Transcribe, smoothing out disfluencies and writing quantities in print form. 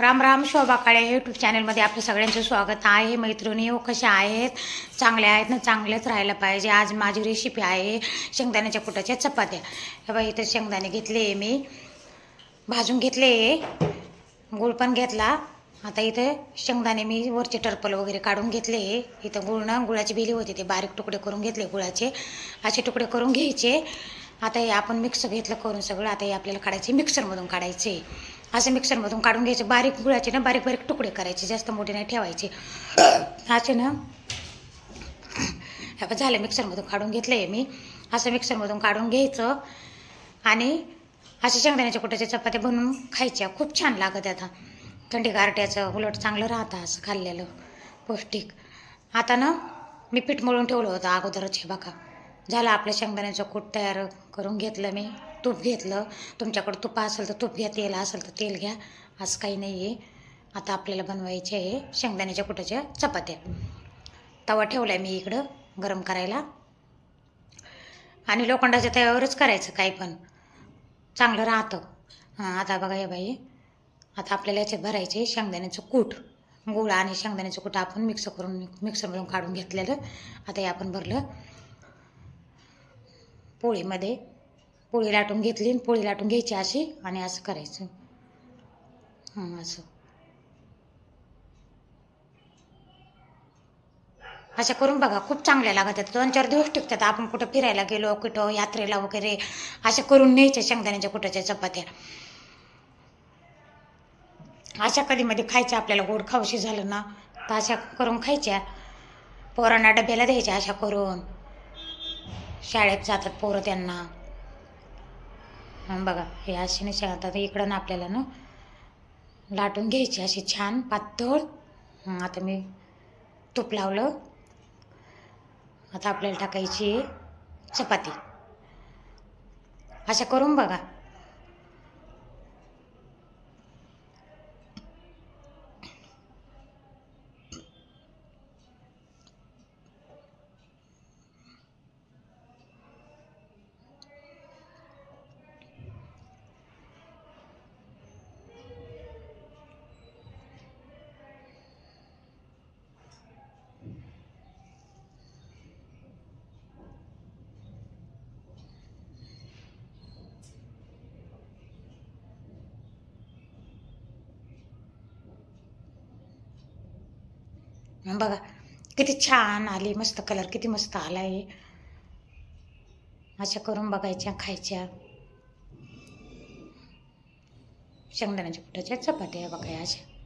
राम राम. शोभा काळे YouTube चॅनलमध्ये आपल्या सगळ्यांचं स्वागत आहे. मैत्रिणी कशा आहेत? चांगल्या आहेत ना? चांगल्याच राहायला पाहिजे. आज माझी रेसिपी आहे शेंगदाण्याच्या कुटाच्या चपात्या. हे बघा, इथं शेंगदाणे घेतले, मी भाजून घेतले, गूळ पण घेतला. आता इथं शेंगदाणे मी वरचे टरपल वगैरे काढून घेतले. इथं गुळाची भेली होती, ते बारीक तुकडे करून घेतले. गुळाचे असे तुकडे करून घ्यायचे. आता हे आपण मिक्स घेतलं करून सगळं. आता हे आपल्याला काढायचे, मिक्सरमधून काढायचे. असं मिक्सरमधून काढून घ्यायचे. बारीक गुळाचे ना बारीक बारीक तुकडे करायचे, जास्त मोठे नाही ठेवायचे. असे ना हे झालं, मिक्सरमधून काढून घेतले मी. असं मिक्सरमधून काढून घ्यायचं आणि अशा शेंगदाण्याच्या कुटाच्या चपात्या बनवून खायच्या. खूप छान लागत. आता थंडी गारट्याचं उलट चांगलं राहतं असं खाल्लेलं, पौष्टिक. आता ना मी पीठ मळून ठेवलं होतं अगोदरच. हे बघा, झालं आपलं शेंगदाण्याचं कूट तयार करून घेतलं मी. तूप घेतलं, तुमच्याकडं तुप असेल तर तूप घ्या, तेल असेल तर तेल घ्या, असं काही नाही आहे. आता आपल्याला बनवायचे आहे शेंगदाण्याच्या कुटाच्या चपात्या. तवा ठेवला आहे मी इकडं गरम करायला, आणि लोखंडाच्या तव्यावरच करायचं, काही पण चांगलं राहतं. आता बघा हे बाई, आता आपल्याला याच्यात भरायचे शेंगदाण्याचं कूट. गूळ आणि शेंगदाण्याचं कूट आपण मिक्सरमधून काढून घेतलेलं. आता हे आपण भरलं पोळीमध्ये. पोळी लाटून घेतली, पोळी लाटून घ्यायची अशी, आणि असं करायचं. असं करून बघा, खूप चांगल्या लागतात. 2-4 दिवस टिकतात. आपण कुठं फिरायला गेलो, कुठं यात्रेला वगैरे, अशा करून न्यायच्या शेंगदाण्याच्या कुटाच्या चपात्या. अशा कधीमध्ये खायच्या, आपल्याला गोड खाऊशी झालं ना तर अशा करून खायच्या. पोरांना डब्याला द्यायच्या अशा करून. शाळेत जातात पोरं, त्यांना. बघा, हे अशी नाही आता इकडं ना आपल्याला ना लाटून घ्यायची अशी छान पातळ. आता मी तूप लावलं. आता आपल्याला टाकायची चपाती. अशा करून बघा. बघा किती छान आली, मस्त कलर किती मस्त आला आहे. अशा करून बघायच्या, खायच्या शेंगदाण्याच्या कुटाच्या चपात्या. बघा अशा.